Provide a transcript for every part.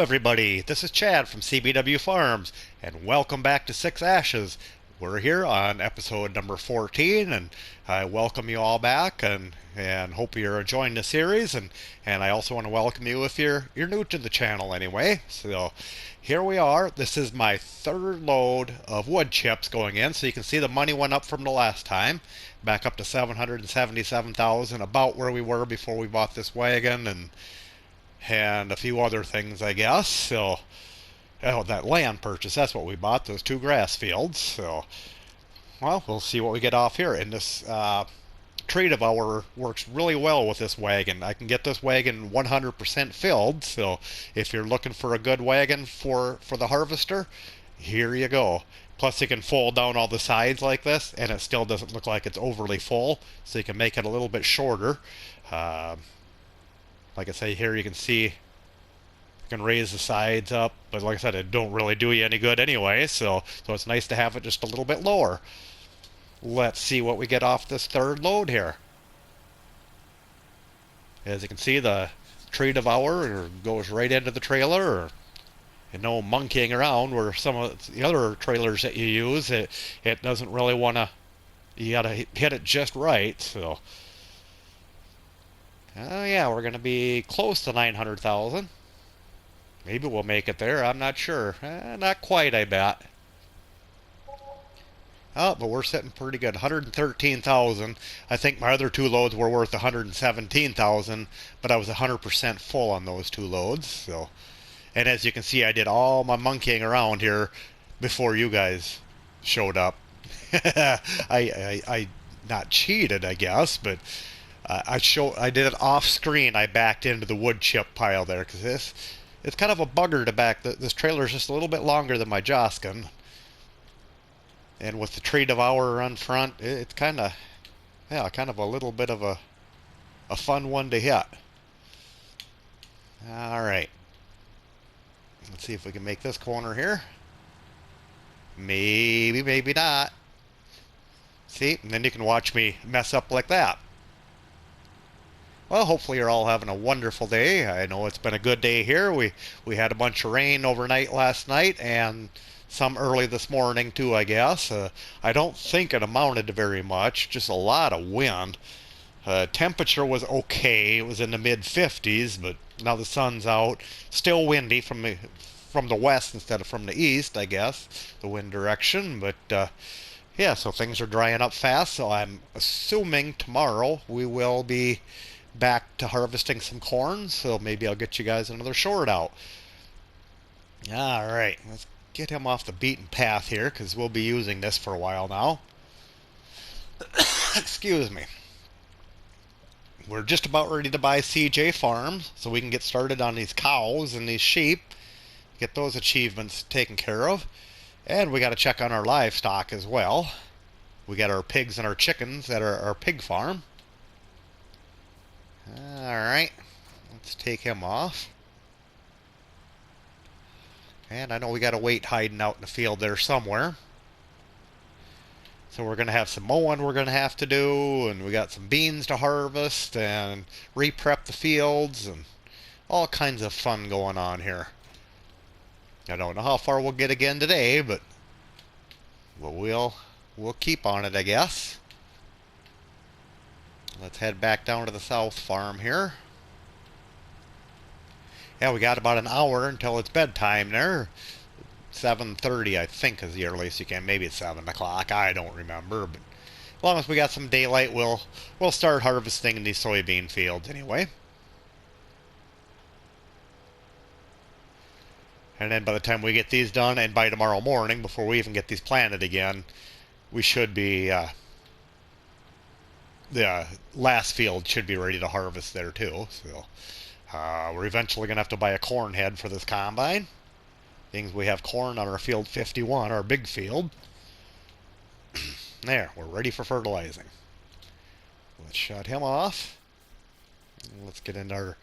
everybody, this is Chad from CBW Farms, and welcome back to Six Ashes. We're here on episode number 14, and I welcome you all back, and hope you're enjoying the series, and I also want to welcome you if you're new to the channel anyway. So here we are. This is my third load of wood chips going in, so you can see the money went up from the last time, back up to $777,000, about where we were before we bought this wagon, and a few other things, I guess. So, oh, that land purchase, that's what we bought, those two grass fields. So, well, we'll see what we get off here. And this tree devourer works really well with this wagon. I can get this wagon 100% filled, so if you're looking for a good wagon for the harvester, here you go. Plus you can fold down all the sides like this, and it still doesn't look like it's overly full, so you can make it a little bit shorter. Like I say, here you can see you can raise the sides up, but like I said, it don't really do you any good anyway, so it's nice to have it just a little bit lower. Let's see what we get off this third load here. As you can see, the tree devourer goes right into the trailer, and no monkeying around where some of the other trailers that you use, it doesn't really want to, you gotta hit it just right. So yeah, we're gonna be close to 900,000. Maybe we'll make it there, I'm not sure. Not quite, I bet. Oh, but we're sitting pretty good. 113,000. I think my other two loads were worth 117,000, but I was 100% full on those two loads. So, and as you can see, I did all my monkeying around here before you guys showed up. I not cheated, I guess, but I did it off screen. I backed into the wood chip pile there because it's kind of a bugger to back. This trailer is just a little bit longer than my Joskin, and with the tree devourer on front, it's kind of a little bit of a fun one to hit. All right, let's see if we can make this corner here. Maybe not. See, and then you can watch me mess up like that. Well, hopefully you're all having a wonderful day. I know it's been a good day here. We had a bunch of rain overnight last night and some early this morning too, I guess. I don't think it amounted to very much, just a lot of wind. Temperature was okay. It was in the mid-50s, but now the sun's out. Still windy from the west instead of from the east, I guess, the wind direction. But yeah, so things are drying up fast, so I'm assuming tomorrow we will be back to harvesting some corn, so maybe I'll get you guys another short out. Alright, let's get him off the beaten path here, because we'll be using this for a while now. Excuse me. We're just about ready to buy CJ Farms, so we can get started on these cows and these sheep, get those achievements taken care of. And we got to check on our livestock as well. We got our pigs and our chickens at our pig farm. Alright, let's take him off. And I know we got a weight hiding out in the field there somewhere. So we're going to have some mowing we're going to have to do, and we got some beans to harvest, and re-prep the fields, and all kinds of fun going on here. I don't know how far we'll get again today, but we'll keep on it, I guess. Let's head back down to the south farm here. Yeah, we got about an hour until it's bedtime there. 7:30, I think, is the earliest you can. Maybe it's 7 o'clock. I don't remember. But as long as we got some daylight, we'll start harvesting in these soybean fields anyway. And then by the time we get these done, and by tomorrow morning, before we even get these planted again, we should be... the last field should be ready to harvest there too. So we're eventually going to have to buy a corn head for this combine. Things we have corn on our field 51, our big field. There, we're ready for fertilizing. Let's shut him off. Let's get into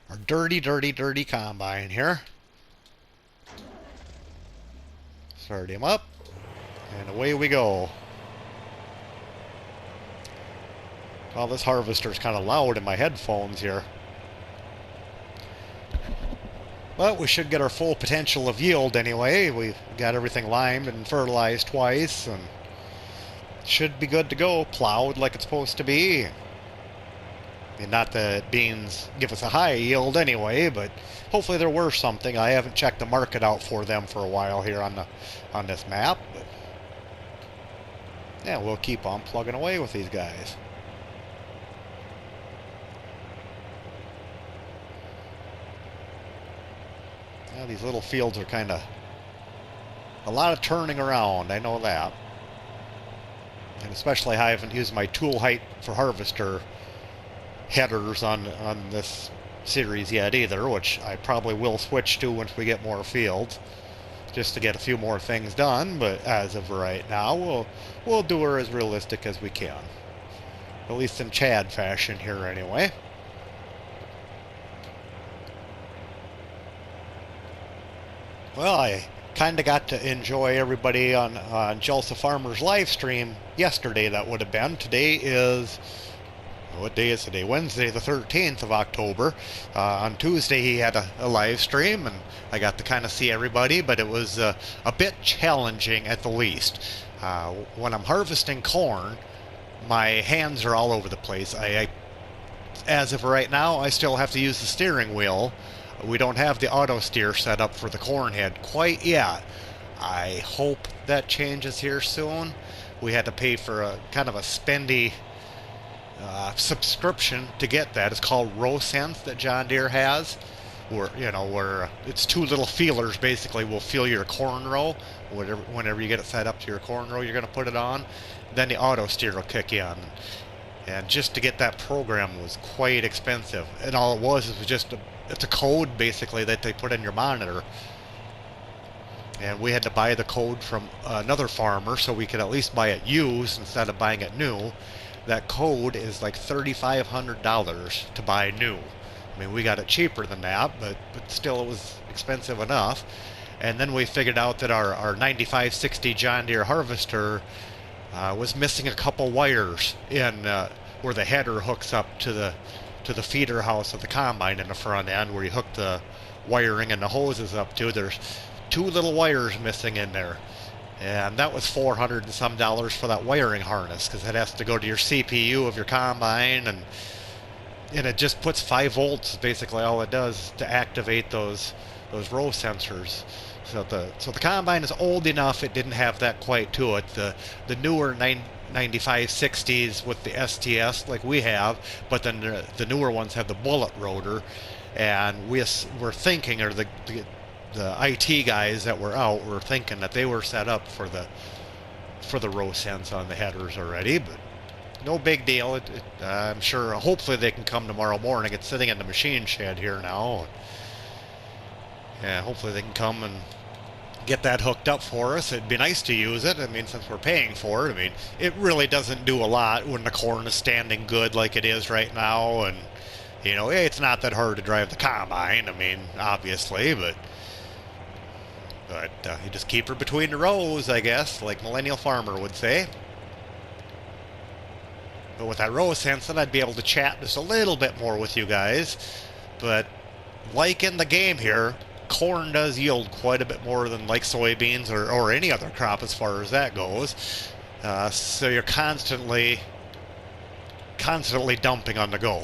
our dirty combine here. Start him up, and away we go. Well, this harvester's kind of loud in my headphones here. But we should get our full potential of yield anyway. We've got everything limed and fertilized twice, and should be good to go, plowed like it's supposed to be. And not that beans give us a high yield anyway, but hopefully they're worth something. I haven't checked the market out for them for a while here on this map, but yeah, we'll keep on plugging away with these guys. Yeah, these little fields are kind of a lot of turning around, I know that. And especially I haven't used my tool height for harvester headers on this series yet either, which I probably will switch to once we get more fields, just to get a few more things done. But as of right now, we'll do her as realistic as we can, at least in Chad fashion here anyway. Well, I kind of got to enjoy everybody on Joseph Farmer's live stream yesterday. That would have been. Today is, what day is today? Wednesday, the 13th of October. On Tuesday, he had a live stream, and I got to kind of see everybody, but it was a bit challenging at the least. When I'm harvesting corn, my hands are all over the place. As of right now, I still have to use the steering wheel. We don't have the auto steer set up for the corn head quite yet. I hope that changes here soon. We had to pay for a kind of a spendy subscription to get that. It's called RowSense that John Deere has, where it's two little feelers basically will feel your corn row. Whenever you get it set up to your corn row, you're going to put it on. Then the auto steer will kick in. And just to get that program was quite expensive. And all it was just it's a code basically that they put in your monitor. And we had to buy the code from another farmer so we could at least buy it used instead of buying it new. That code is like $3,500 to buy new. I mean, we got it cheaper than that, but still it was expensive enough. And then we figured out that our 9560 John Deere harvester was missing a couple wires in where the header hooks up to the feeder house of the combine in the front end, where you hook the wiring and the hoses up to. There's two little wires missing in there. And that was $400 and some for that wiring harness, because it has to go to your CPU of your combine, and it just puts 5 volts, basically all it does, to activate those row sensors. So the combine is old enough; it didn't have that quite to it. The newer 9560s with the STS like we have, but then the newer ones have the bullet rotor, and we're thinking, or the IT guys that were out were thinking that they were set up for the RowSense on the headers already, but no big deal. I'm sure, hopefully they can come tomorrow morning. It's sitting in the machine shed here now. Yeah, hopefully they can come and get that hooked up for us. It'd be nice to use it. I mean, since we're paying for it, I mean, it really doesn't do a lot when the corn is standing good like it is right now, and it's not that hard to drive the combine. I mean, obviously, but you just keep her between the rows, I guess, like Millennial Farmer would say. But with that RowSense, then I'd be able to chat just a little bit more with you guys. But like in the game here, corn does yield quite a bit more than like soybeans or any other crop as far as that goes. So you're constantly dumping on the go.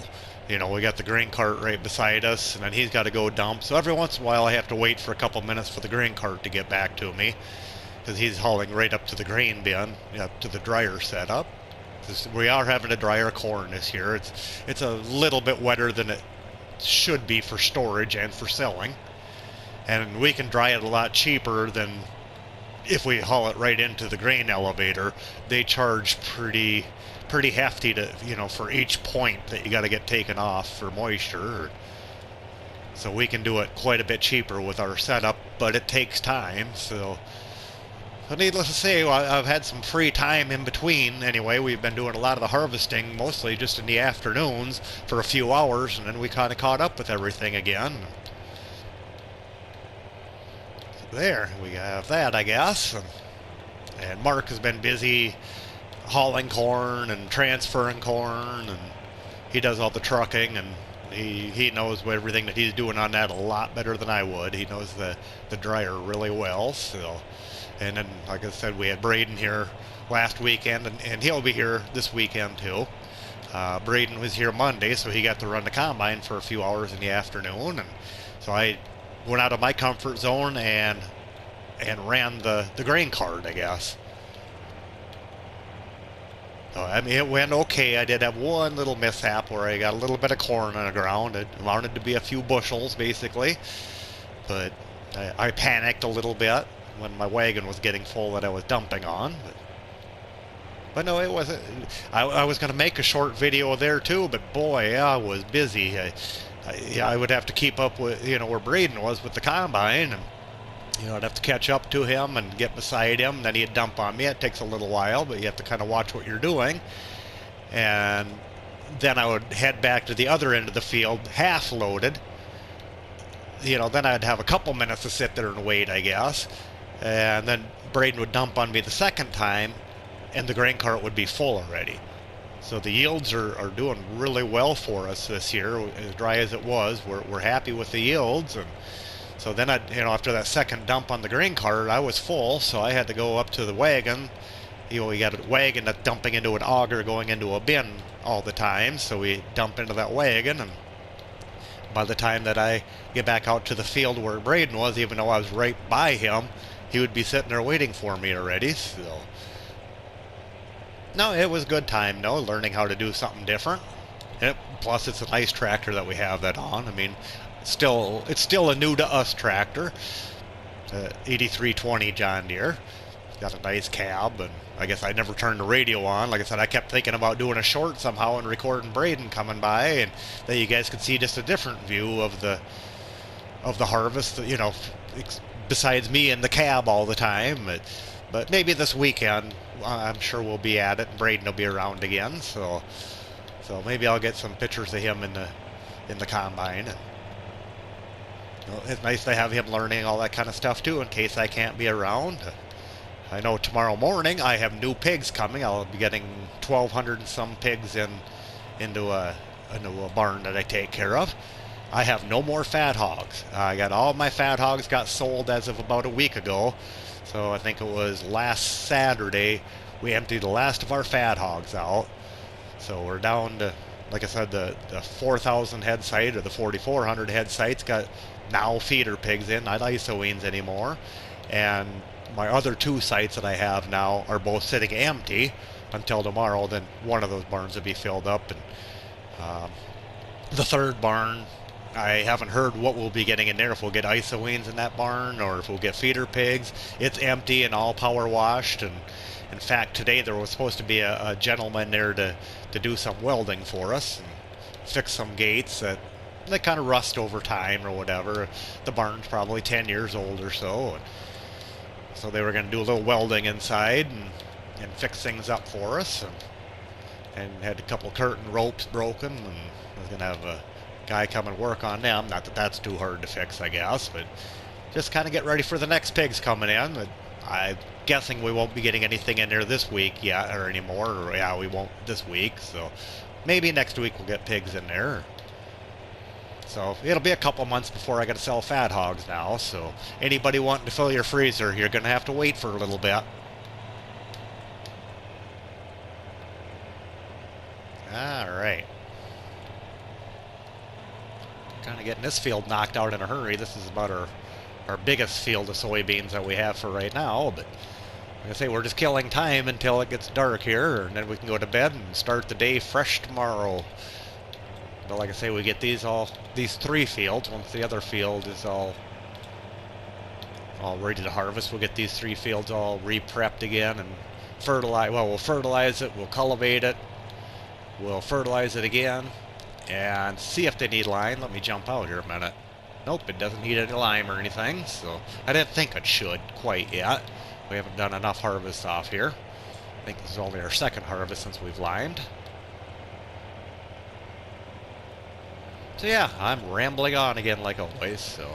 We got the grain cart right beside us, and then he's got to go dump. So every once in a while I have to wait for a couple minutes for the grain cart to get back to me, because he's hauling right up to the grain bin, to the dryer setup. We are having to dry our corn this year. It's a little bit wetter than it should be for storage and for selling. And we can dry it a lot cheaper than if we haul it right into the grain elevator. They charge pretty hefty to for each point that you got to get taken off for moisture. So we can do it quite a bit cheaper with our setup, but it takes time. So needless to say, I've had some free time in between. Anyway, we've been doing a lot of the harvesting, mostly just in the afternoons for a few hours, and then we kind of caught up with everything again. So there, we have that, I guess. And Mark has been busy hauling corn and transferring corn, and he does all the trucking, and He knows everything that he's doing on that a lot better than I would. He knows the dryer really well. So, and then like I said, we had Braden here last weekend, and he'll be here this weekend too. Braden was here Monday, so he got to run the combine for a few hours in the afternoon, and so I went out of my comfort zone and ran the grain cart, I guess. I mean, it went okay. I did have one little mishap where I got a little bit of corn on the ground. It amounted to be a few bushels, basically. But I panicked a little bit when my wagon was getting full that I was dumping on. But no, it wasn't. I was going to make a short video there too, but boy, I was busy. I would have to keep up with, where Braden was with the combine, and I'd have to catch up to him and get beside him. Then he'd dump on me. It takes a little while, but you have to kind of watch what you're doing. And then I would head back to the other end of the field, half loaded. Then I'd have a couple minutes to sit there and wait, I guess. And then Braden would dump on me the second time, and the grain cart would be full already. So the yields are doing really well for us this year. As dry as it was, we're happy with the yields. And so then after that second dump on the grain cart, I was full, so I had to go up to the wagon. We got a wagon that's dumping into an auger going into a bin all the time, so we dump into that wagon, and by the time that I get back out to the field where Braden was, even though I was right by him, he would be sitting there waiting for me already. So no, it was a good time, learning how to do something different. Plus, it's a nice tractor that we have that on. I mean, it's still a new to us tractor, 8320 John Deere. It's got a nice cab, and I guess I never turned the radio on. Like I said, I kept thinking about doing a short somehow and recording Braden coming by, and that you guys could see just a different view of the harvest. Besides me in the cab all the time, but maybe this weekend I'm sure we'll be at it, and Braden will be around again. So maybe I'll get some pictures of him in the combine. It's nice to have him learning all that kind of stuff too, in case I can't be around. I know tomorrow morning I have new pigs coming. I'll be getting 1,200 and some pigs into a barn that I take care of. I have no more fat hogs. I got all my fat hogs got sold as of about a week ago. So I think it was last Saturday we emptied the last of our fat hogs out. So we're down to, like I said, the 4,000 head site, or the 4,400 head site's got now feeder pigs in, not isoweans anymore. And my other two sites that I have now are both sitting empty until tomorrow. Then one of those barns will be filled up. And the third barn, I haven't heard what we'll be getting in there, if we'll get isoweans in that barn or if we'll get feeder pigs. It's empty and all power washed. And in fact, today there was supposed to be a gentleman there to do some welding for us and fix some gates that they kind of rust over time or whatever. The barn's probably 10 years old or so. So they were going to do a little welding inside and fix things up for us. And had a couple curtain ropes broken, and I was going to have a guy come and work on them. Not that that's too hard to fix, I guess, but just kind of get ready for the next pigs coming in. I'm guessing we won't be getting anything in there this week yet or anymore. Or, yeah, we won't this week. So maybe next week we'll get pigs in there. So it'll be a couple months before I got to sell fat hogs now. So anybody wanting to fill your freezer, you're going to have to wait for a little bit. Alright. Kind of getting this field knocked out in a hurry. This is about our biggest field of soybeans that we have for right now. But like I say, we're just killing time until it gets dark here, and then we can go to bed and start the day fresh tomorrow. But like I say, we get these three fields. Once the other field is all ready to harvest, we'll get these three fields all re-prepped again and fertilize. Well, we'll fertilize it, we'll cultivate it, we'll fertilize it again, and see if they need lime. Let me jump out here a minute. Nope, it doesn't need any lime or anything, so I didn't think it should quite yet. We haven't done enough harvests off here. I think this is only our second harvest since we've limed. So yeah, I'm rambling on again like always. So,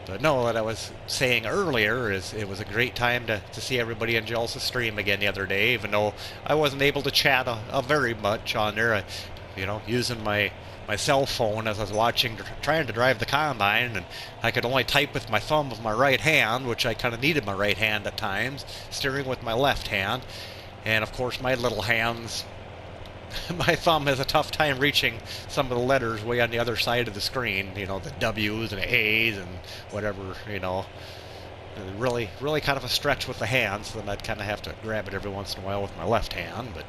but no, what I was saying earlier is it was a great time to see everybody in Jelsa's stream again the other day, even though I wasn't able to chat very much on there. using my cell phone as I was trying to drive the combine, and I could only type with my thumb of my right hand, which I kind of needed my right hand at times, steering with my left hand, and of course my little hands, my thumb has a tough time reaching some of the letters way on the other side of the screen, the W's and the A's and whatever, really, really kind of a stretch with the hand, so then I'd kind of have to grab it every once in a while with my left hand, but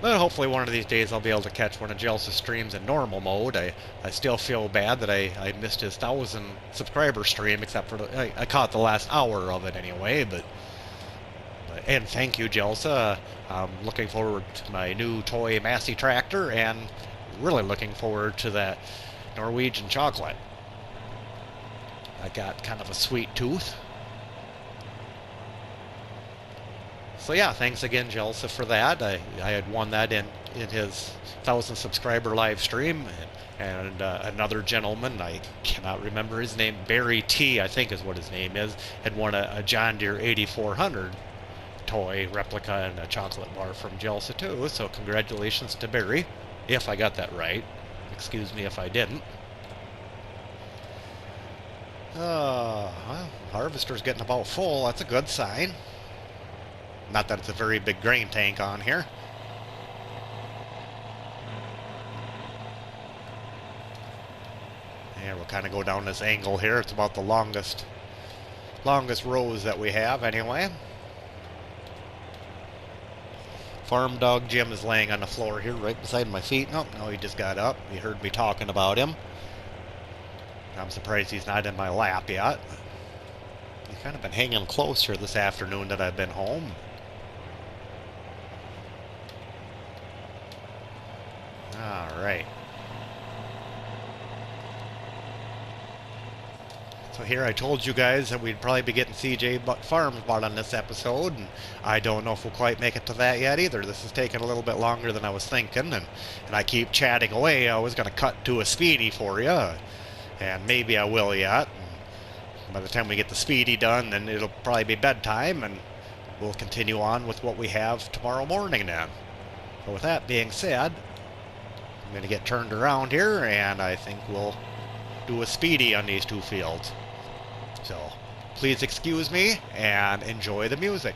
hopefully one of these days I'll be able to catch one of Jelsa's streams in normal mode. I still feel bad that I missed his 1,000 subscriber stream, except for I caught the last hour of it anyway. And thank you, Jelsa. I'm looking forward to my new toy Massey tractor, and really looking forward to that Norwegian chocolate. I got kind of a sweet tooth. So yeah, thanks again, Jelsa, for that. I had won that in his 1,000 subscriber live stream, and another gentleman, I cannot remember his name, Barry T, I think is what his name is, had won a John Deere 8400 toy replica and a chocolate bar from Jelsa too. So congratulations to Barry, if I got that right. Excuse me if I didn't. Well, harvester's getting about full. That's a good sign. Not that it's a very big grain tank on here. And we'll kind of go down this angle here. It's about the longest rows that we have anyway. Farm dog Jim is laying on the floor here right beside my feet. Nope, no, he just got up. He heard me talking about him. I'm surprised he's not in my lap yet. He's kind of been hanging close here this afternoon that I've been home. Alright. So here I told you guys that we'd probably be getting CJ Farms bought on this episode, and I don't know if we'll quite make it to that yet either. This is taking a little bit longer than I was thinking, and I keep chatting away. I was going to cut to a speedy for you, and maybe I will yet. And by the time we get the speedy done, then it'll probably be bedtime, and we'll continue on with what we have tomorrow morning then. So with that being said, I'm going to get turned around here, and I think we'll do a speedy on these two fields. So please excuse me and enjoy the music.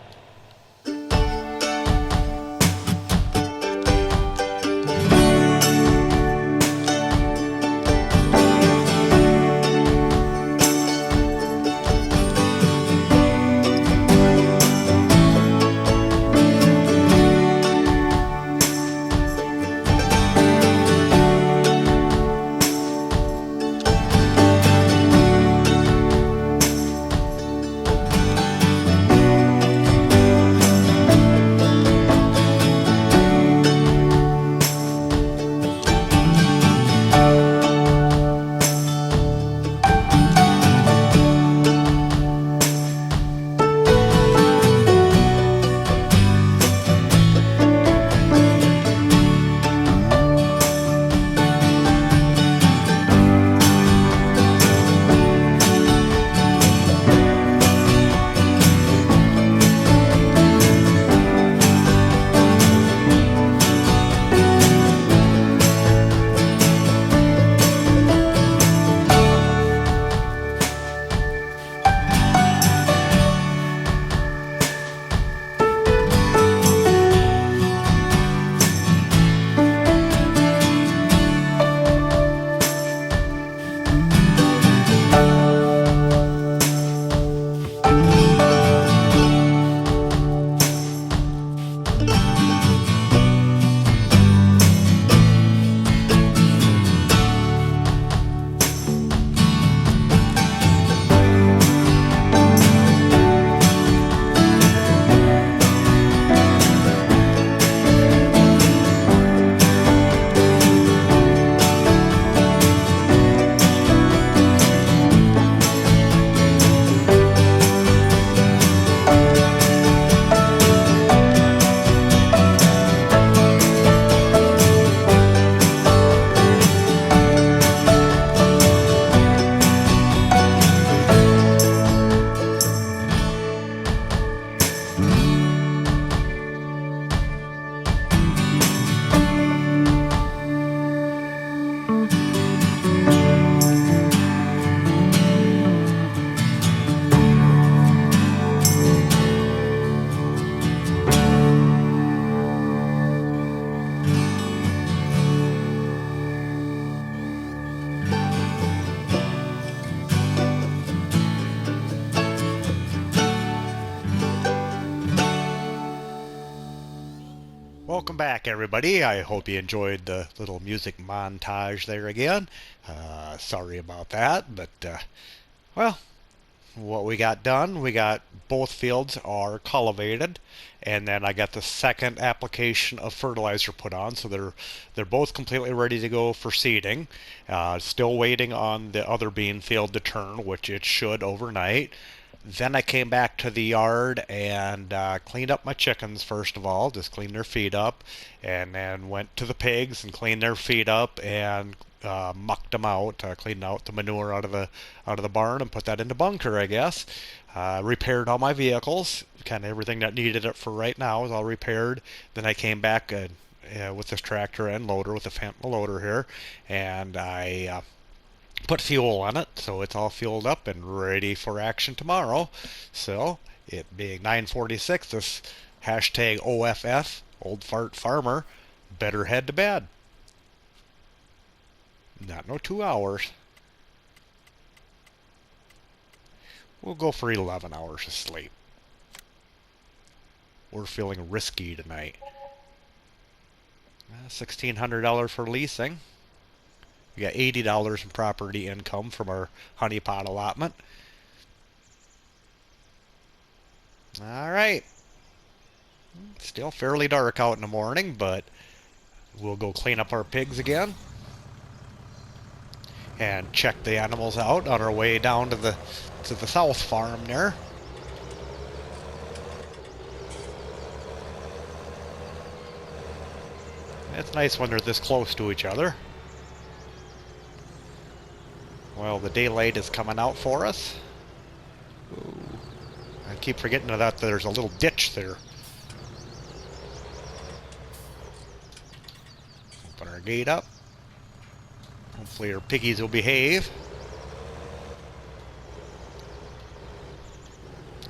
Welcome back, everybody. I hope you enjoyed the little music montage there again. Sorry about that, but, well, what we got done, we got both fields are cultivated, and then I got the second application of fertilizer put on, so they're both completely ready to go for seeding. Still waiting on the other bean field to turn, which it should overnight. Then I came back to the yard and cleaned up my chickens first of all, just cleaned their feet up, and then went to the pigs and cleaned their feet up and mucked them out, cleaned out the manure out of the barn and put that in the bunker, I guess. Repaired all my vehicles, kind of everything that needed it for right now is all repaired. Then I came back with this tractor and loader with the Fenton loader here, and I put fuel on it, so it's all fueled up and ready for action tomorrow. So, it being 9:46, this hashtag OFF, Old Fart Farmer, better head to bed. Not no 2 hours. We'll go for 11 hours of sleep. We're feeling risky tonight. $1,600 for leasing. We got $80 in property income from our honeypot allotment. Alright. Still fairly dark out in the morning, but we'll go clean up our pigs again and check the animals out on our way down to the south farm there. It's nice when they're this close to each other. Well, the daylight is coming out for us. Ooh. I keep forgetting that there's a little ditch there. Open our gate up. Hopefully our piggies will behave.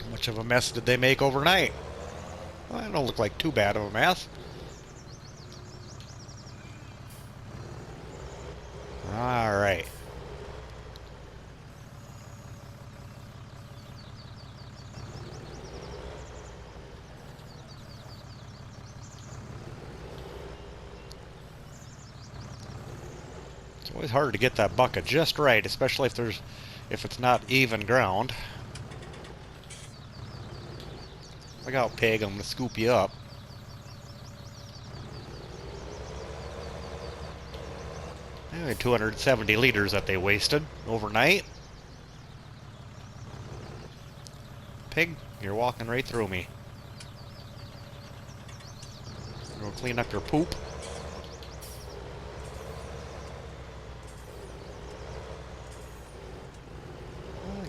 How much of a mess did they make overnight? Well, it don't look like too bad of a mess. All right. It's always hard to get that bucket just right, especially if it's not even ground. Look out, pig, I'm gonna scoop you up. Anyway, 270 liters that they wasted overnight. Pig, you're walking right through me. Go clean up your poop.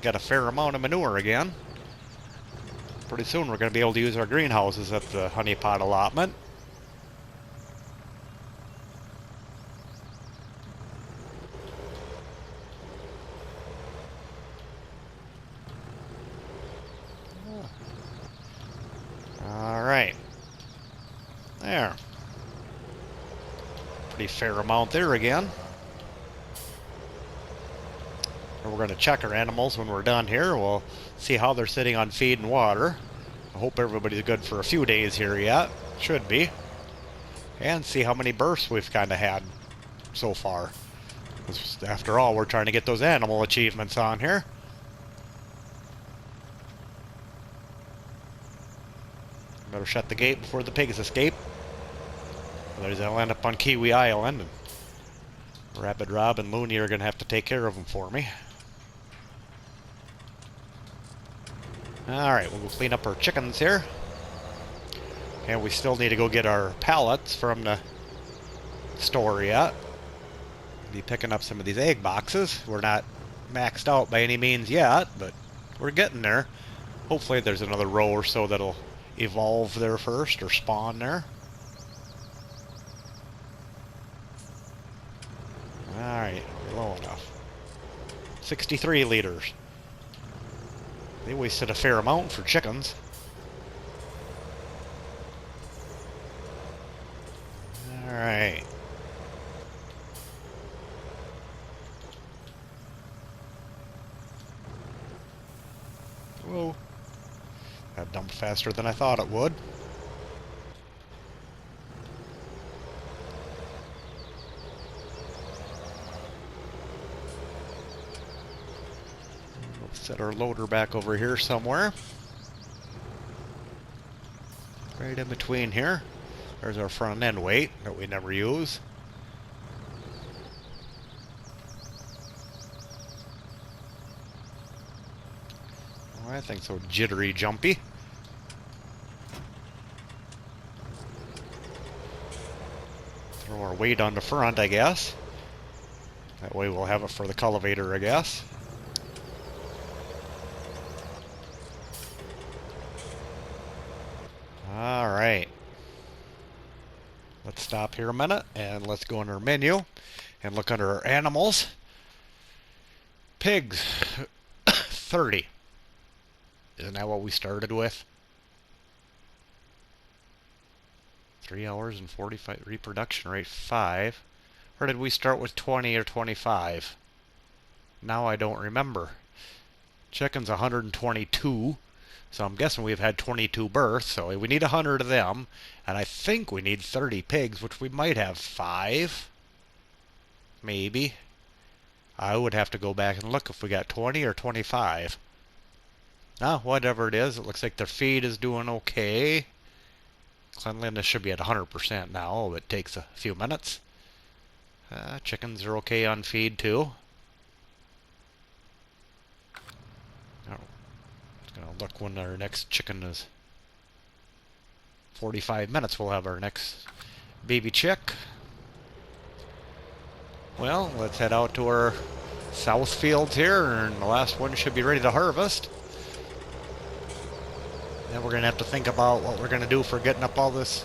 Got a fair amount of manure again. Pretty soon we're going to be able to use our greenhouses at the honeypot allotment. Alright. There. Pretty fair amount there again. We're going to check our animals when we're done here. We'll see how they're sitting on feed and water. I hope everybody's good for a few days here yet. Should be. And see how many births we've kind of had so far. After all, we're trying to get those animal achievements on here. Better shut the gate before the pigs escape. Otherwise they'll end up on Kiwi Island. And Rapid Rob and Looney are going to have to take care of them for me. Alright, we'll go clean up our chickens here. And we still need to go get our pallets from the store yet. Be picking up some of these egg boxes. We're not maxed out by any means yet, but we're getting there. Hopefully there's another row or so that'll evolve there first, or spawn there. Alright, low enough. 63 liters. They wasted a fair amount for chickens. Alright. Whoa. That dumped faster than I thought it would. Set our loader back over here somewhere. Right in between here. There's our front end weight that we never use. Oh, I think so jittery jumpy. Throw our weight on the front, I guess. That way we'll have it for the cultivator, I guess. Alright. Let's stop here a minute and let's go in our menu and look under our animals. Pigs, 30. Isn't that what we started with? 3 hours and 45, reproduction rate 5. Or did we start with 20 or 25? Now I don't remember. Chickens 122. So I'm guessing we've had 22 births, so we need 100 of them. And I think we need 30 pigs, which we might have 5. Maybe. I would have to go back and look if we got 20 or 25. Ah, whatever it is, it looks like their feed is doing okay. Cleanliness should be at 100% now. It takes a few minutes. Chickens are okay on feed too. Gonna look when our next chicken is 45 minutes. We'll have our next baby chick. Well, let's head out to our south fields here, and the last one should be ready to harvest. Then we're gonna have to think about what we're gonna do for getting up all this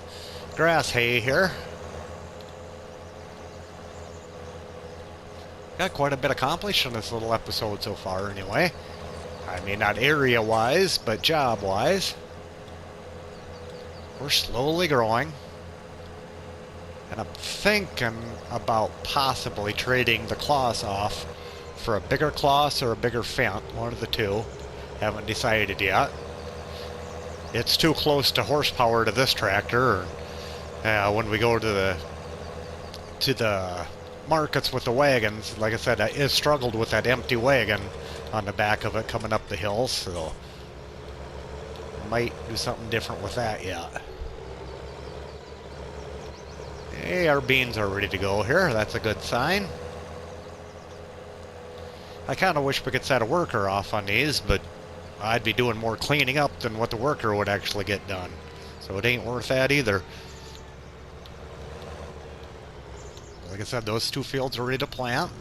grass hay here. Got quite a bit accomplished in this little episode so far anyway. I mean, not area-wise, but job-wise. We're slowly growing. And I'm thinking about possibly trading the Claas off for a bigger Claas or a bigger Fendt, one of the two. Haven't decided yet. It's too close to horsepower to this tractor. When we go to the markets with the wagons, like I said, I struggled with that empty wagon on the back of it coming up the hill, so might do something different with that yet. Hey, our beans are ready to go here. That's a good sign. I kind of wish we could set a worker off on these, but I'd be doing more cleaning up than what the worker would actually get done. So it ain't worth that either. Like I said, those two fields are ready to plant.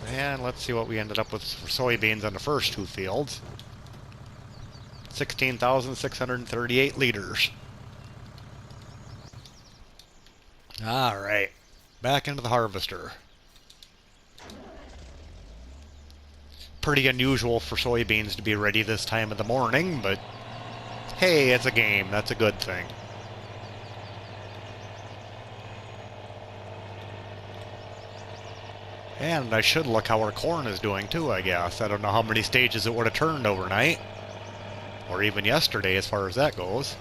And let's see what we ended up with for soybeans on the first two fields. 16,638 liters. Alright, back into the harvester. Pretty unusual for soybeans to be ready this time of the morning, but hey, it's a game. That's a good thing. And I should look how our corn is doing too, I guess. I don't know how many stages it would have turned overnight. Or even yesterday as far as that goes.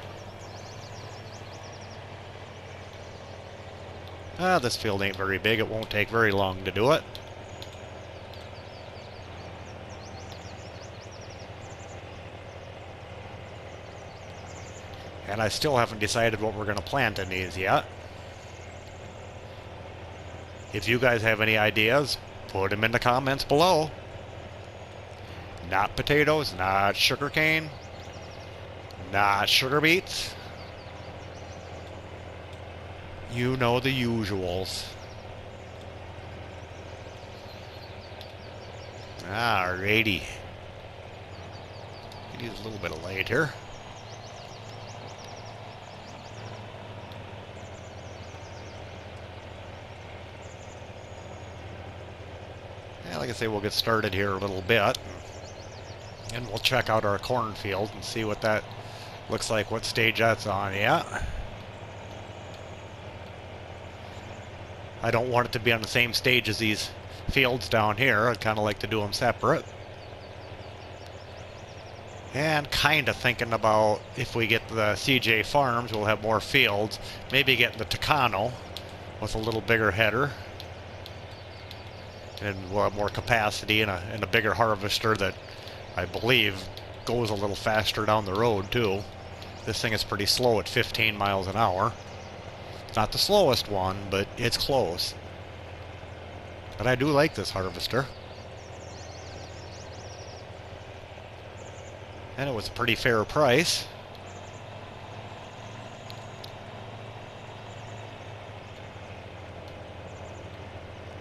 This field ain't very big. It won't take very long to do it. And I still haven't decided what we're going to plant in these yet. If you guys have any ideas, put them in the comments below. Not potatoes, not sugarcane, not sugar beets. You know the usuals. Alrighty. It is a little bit of light here. Like I say, we'll get started here a little bit, and we'll check out our cornfield and see what that looks like, what stage that's on. Yeah, I don't want it to be on the same stage as these fields down here. I'd kind of like to do them separate. And kind of thinking about if we get the CJ Farms, we'll have more fields. Maybe get the Tucano with a little bigger header. and we'll have more capacity and a bigger harvester that I believe goes a little faster down the road too. This thing is pretty slow at 15 miles an hour. It's not the slowest one, but it's close. But I do like this harvester. And it was a pretty fair price.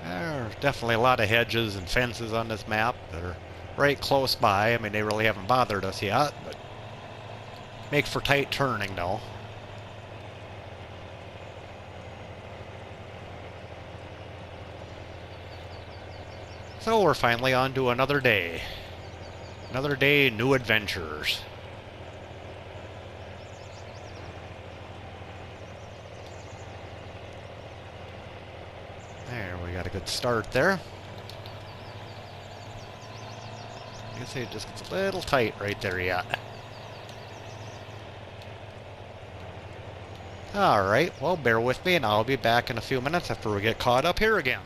There's definitely a lot of hedges and fences on this map that are right close by. I mean, they really haven't bothered us yet, but make for tight turning though. So we're finally on to another day. Another day, new adventures. There, we got a good start there. You can see it just gets a little tight right there yet. Alright, well, bear with me and I'll be back in a few minutes after we get caught up here again.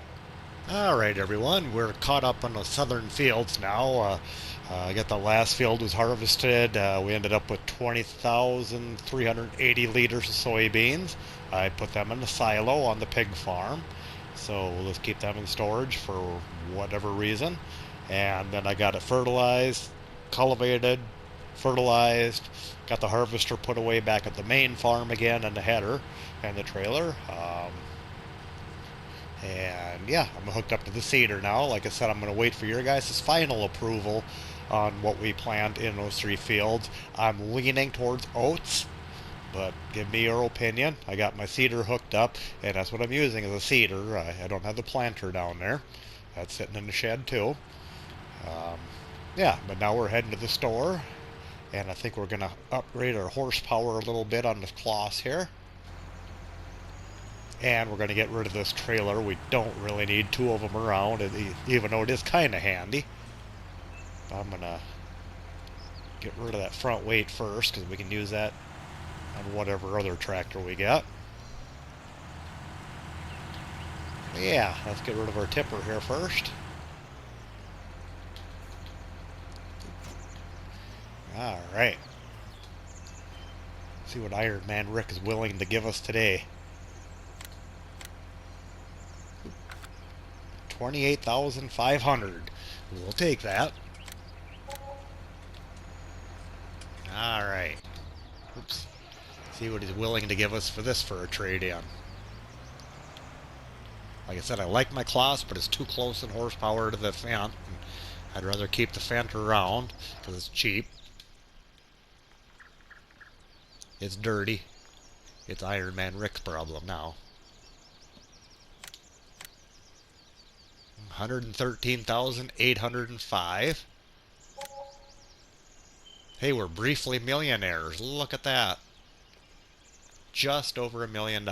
Alright everyone, we're caught up on the southern fields now. I got the last field was harvested. We ended up with 20,380 liters of soybeans. I put them in the silo on the pig farm. So we'll just keep them in storage for whatever reason. And then I got it fertilized, cultivated, fertilized, got the harvester put away back at the main farm again in the header and the trailer. And yeah, I'm hooked up to the seeder now. Like I said, I'm going to wait for your guys' final approval on what we plant in those three fields. I'm leaning towards oats, but give me your opinion. I got my seeder hooked up, and that's what I'm using as a seeder. I don't have the planter down there. That's sitting in the shed too. Yeah, but now we're heading to the store, and I think we're going to upgrade our horsepower a little bit on this Claas here. And we're going to get rid of this trailer. We don't really need two of them around, even though it is kind of handy. I'm going to get rid of that front weight first, because we can use that on whatever other tractor we got. But yeah, let's get rid of our tipper here first. Alright. See what Iron Man Rick is willing to give us today. 28,500. We'll take that. Alright. Oops. See what he's willing to give us for this for a trade-in. Like I said, I like my Claas, but it's too close in horsepower to the Fendt. I'd rather keep the Fendt around because it's cheap. It's dirty. It's Iron Man Rick's problem now. 113,805. Hey, we're briefly millionaires. Look at that. Just over $1 million.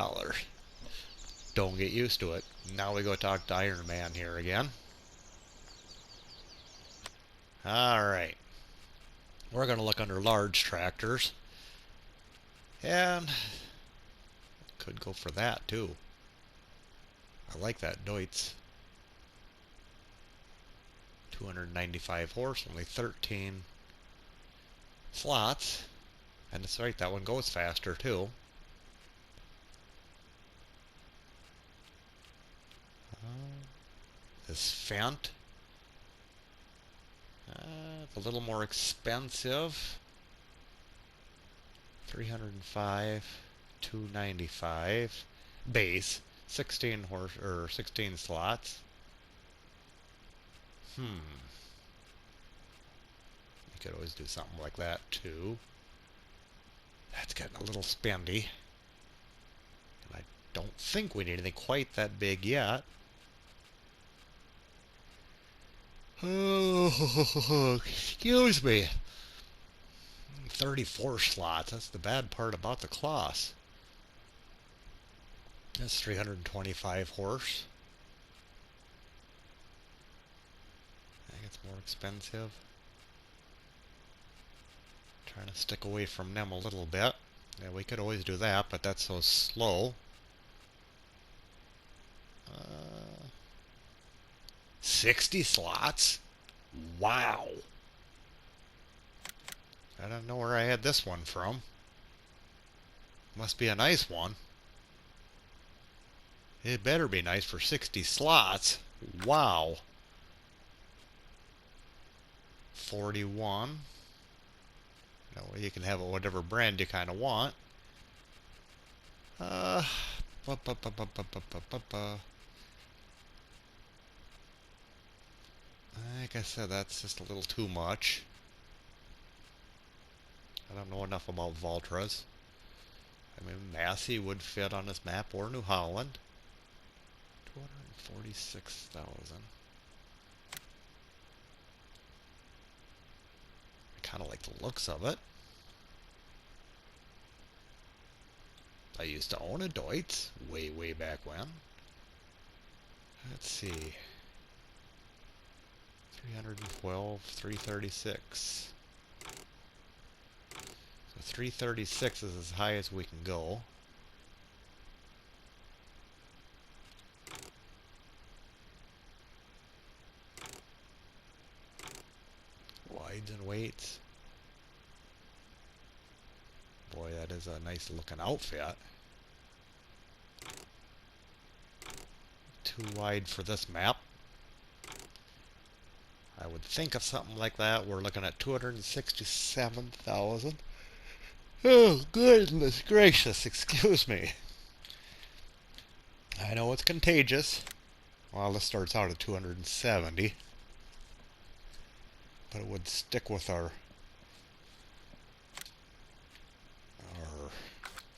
Don't get used to it. Now we go talk to Iron Man here again. Alright. We're going to look under large tractors. And could go for that too. I like that Deutz. 295 horse, only 13 slots. And it's right, that one goes faster too. This Fendt. It's a little more expensive. 305, 295 base, 16 horse or 16 slots. You could always do something like that too. That's getting a little spendy. And I don't think we need anything quite that big yet. Oh, excuse me. 34 slots. That's the bad part about the Claas. That's 325 horse. I think it's more expensive. Trying to stick away from them a little bit. Yeah, we could always do that, but that's so slow. 60 slots? Wow. I don't know where I had this one from. Must be a nice one. It better be nice for 60 slots. Wow. 41. No, you can have whatever brand you kind of want. Like I said, that's just a little too much. I don't know enough about Valtras. I mean, Massey would fit on this map, or New Holland. 246,000. I kind of like the looks of it. I used to own a Deutz way, way back when. Let's see. 312, 336. So 336 is as high as we can go. Wides and weights. Boy, that is a nice looking outfit. Too wide for this map. I would think of something like that. We're looking at 267,000. Oh, goodness gracious, excuse me. I know it's contagious. Well, this starts out at 270. But it would stick with our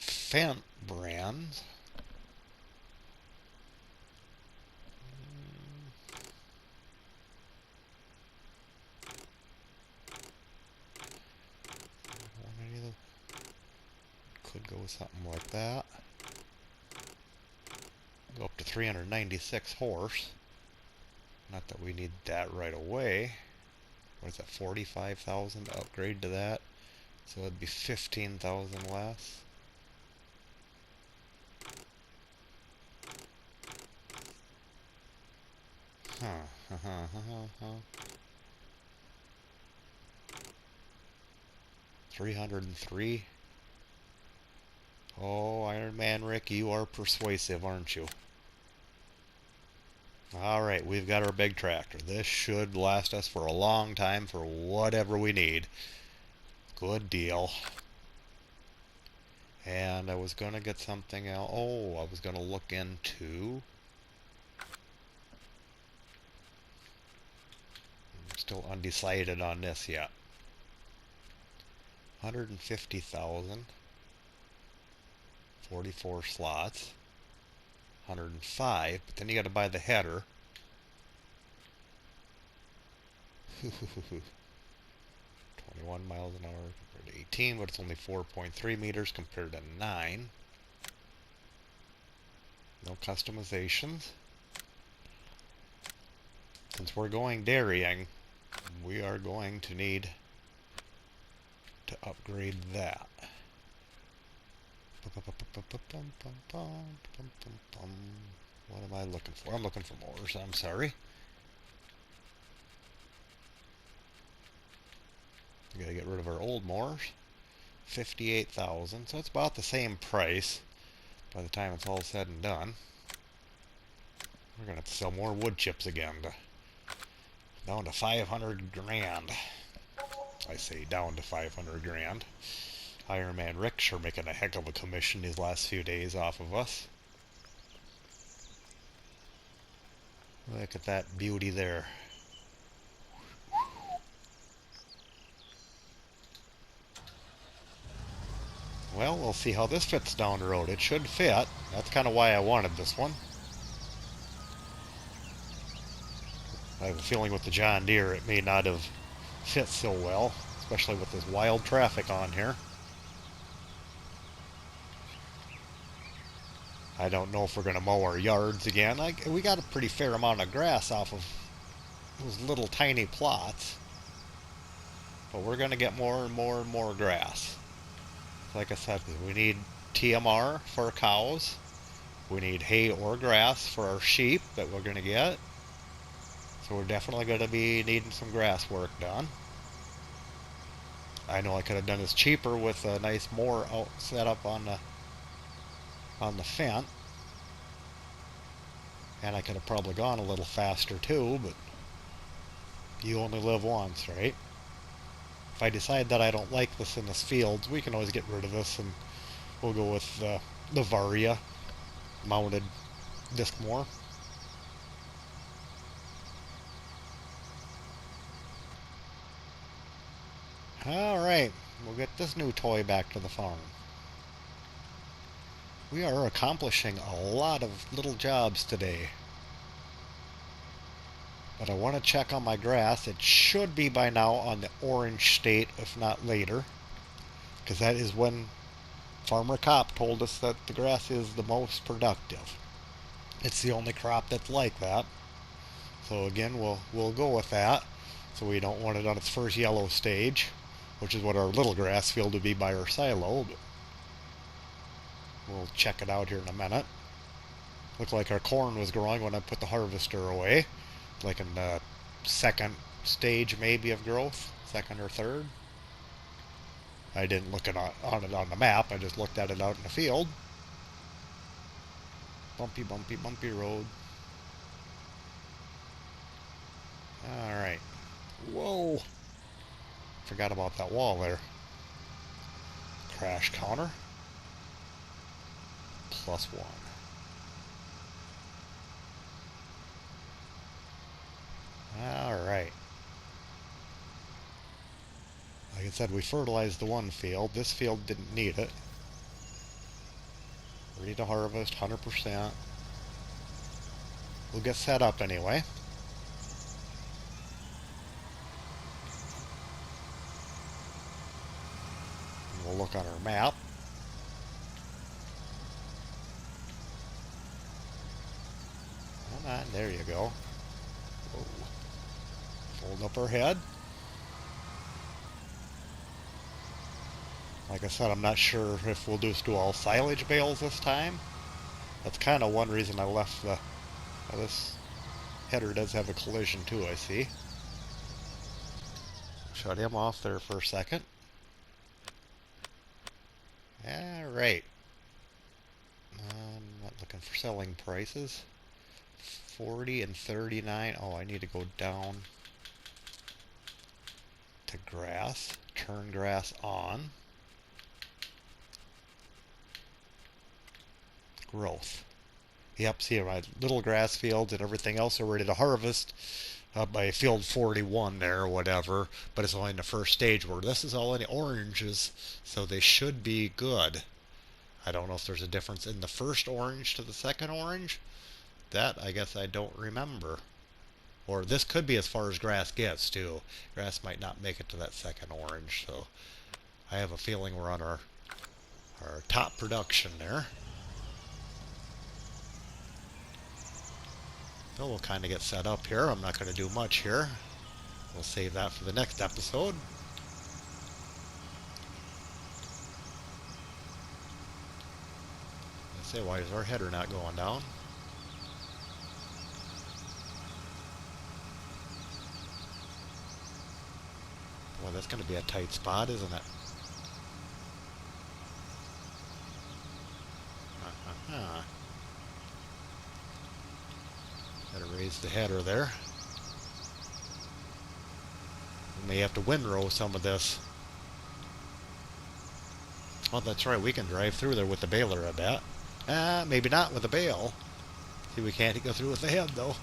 Fendt brand. Could go with something like that. Go up to 396 horse. Not that we need that right away. What is that, 45,000 to upgrade to that? So it'd be 15,000 less. Huh. 303. Oh, Iron Man Rick, you are persuasive, aren't you? Alright, we've got our big tractor. This should last us for a long time for whatever we need. Good deal. And I was going to get something else. Oh, I was going to look into... I'm still undecided on this yet. 150,000. 44 slots. 105, but then you got to buy the header. 21 miles an hour compared to 18, but it's only 4.3 meters compared to 9. No customizations. Since we're going dairying, we are going to need to upgrade that. What am I looking for? I'm looking for mowers. I'm sorry. We gotta get rid of our old mowers. 58,000. So it's about the same price by the time it's all said and done. We're gonna have to sell more wood chips again. Down to 500 grand. I say down to 500 grand. Iron Man Rick sure making a heck of a commission these last few days off of us. Look at that beauty there. Well, we'll see how this fits down the road. It should fit. That's kind of why I wanted this one. I have a feeling with the John Deere it may not have fit so well, especially with this wild traffic on here. I don't know if we're going to mow our yards again. We got a pretty fair amount of grass off of those little tiny plots. But we're going to get more and more and more grass. Like I said, we need TMR for our cows. We need hay or grass for our sheep that we're going to get. So we're definitely going to be needing some grass work done. I know I could have done this cheaper with a nice mower out set up on the fence, and I could have probably gone a little faster too, but you only live once, right? If I decide that I don't like this in this field, we can always get rid of this, and we'll go with the Varia mounted disc mower. Alright, we'll get this new toy back to the farm. We are accomplishing a lot of little jobs today. But I want to check on my grass. It should be by now on the orange state, if not later. Because that is when Farmer Kopp told us that the grass is the most productive. It's the only crop that's like that. So again, we'll go with that. So we don't want it on its first yellow stage, which is what our little grass field would be by our silo. But we'll check it out here in a minute. Looked like our corn was growing when I put the harvester away. Like in the second stage maybe of growth, second or third. I didn't look on it on the map, I just looked at it out in the field. Bumpy, bumpy, bumpy road. Alright. Whoa! Forgot about that wall there. Crash counter. +1. Alright. Like I said, we fertilized the one field. This field didn't need it. Ready to harvest, 100%. We'll get set up anyway. And we'll look on our map. Come on, there you go. Whoa. Fold up our head. Like I said, I'm not sure if we'll just do all silage bales this time. That's kind of one reason I left the... this header does have a collision too, I see. Shut him off there for a second. Alright. I'm not looking for selling prices. 40 and 39. Oh, I need to go down to grass. Turn grass on. Growth. Yep, see my little grass fields and everything else are ready to harvest by field 41 there or whatever, but it's only in the first stage where this is all in oranges, so they should be good. I don't know if there's a difference in the first orange to the second orange. That I guess I don't remember. Or this could be as far as grass gets too. Grass might not make it to that second orange, so I have a feeling we're on our top production there. So we'll kind of get set up here. I'm not going to do much here. We'll save that for the next episode. I say, why is our header not going down? Well, that's going to be a tight spot, isn't it? Gotta raise the header there. We may have to windrow some of this. Oh, that's right, we can drive through there with the baler, I bet. Maybe not with the bale. See, we can't go through with the head, though.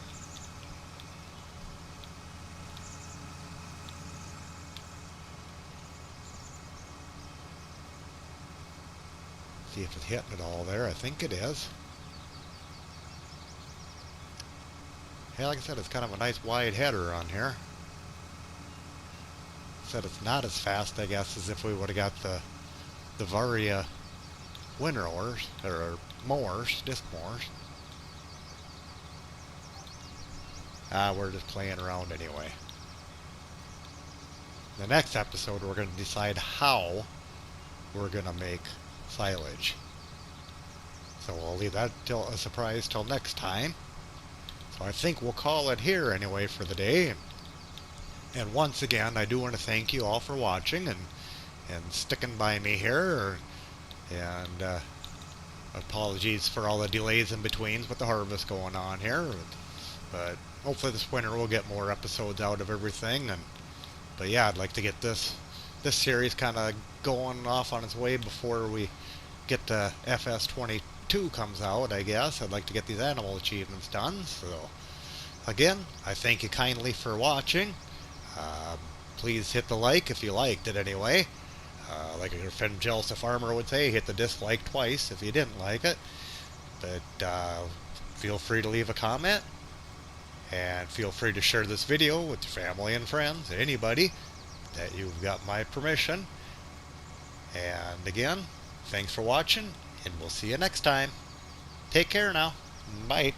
See if it's hitting it all there. I think it is. Hey, like I said, it's kind of a nice wide header on here. Said it's not as fast, I guess, as if we would have got the Varia windrowers, or mowers, disc mowers. We're just playing around anyway. The next episode, we're going to decide how we're going to make silage. So we'll leave that till a surprise till next time. So I think we'll call it here anyway for the day. And once again, I do want to thank you all for watching and sticking by me here. And apologies for all the delays in between with the harvest going on here. But hopefully this winter we'll get more episodes out of everything. But yeah, I'd like to get this series kind of going off on its way before we get to FS22 comes out, I guess. I'd like to get these animal achievements done. So again, I thank you kindly for watching. Please hit the like if you liked it anyway. Like your friend Jealous Farmer would say, hit the dislike twice if you didn't like it. But feel free to leave a comment. And feel free to share this video with your family and friends, anybody that you've got my permission. And again, thanks for watching, and we'll see you next time. Take care now. Bye.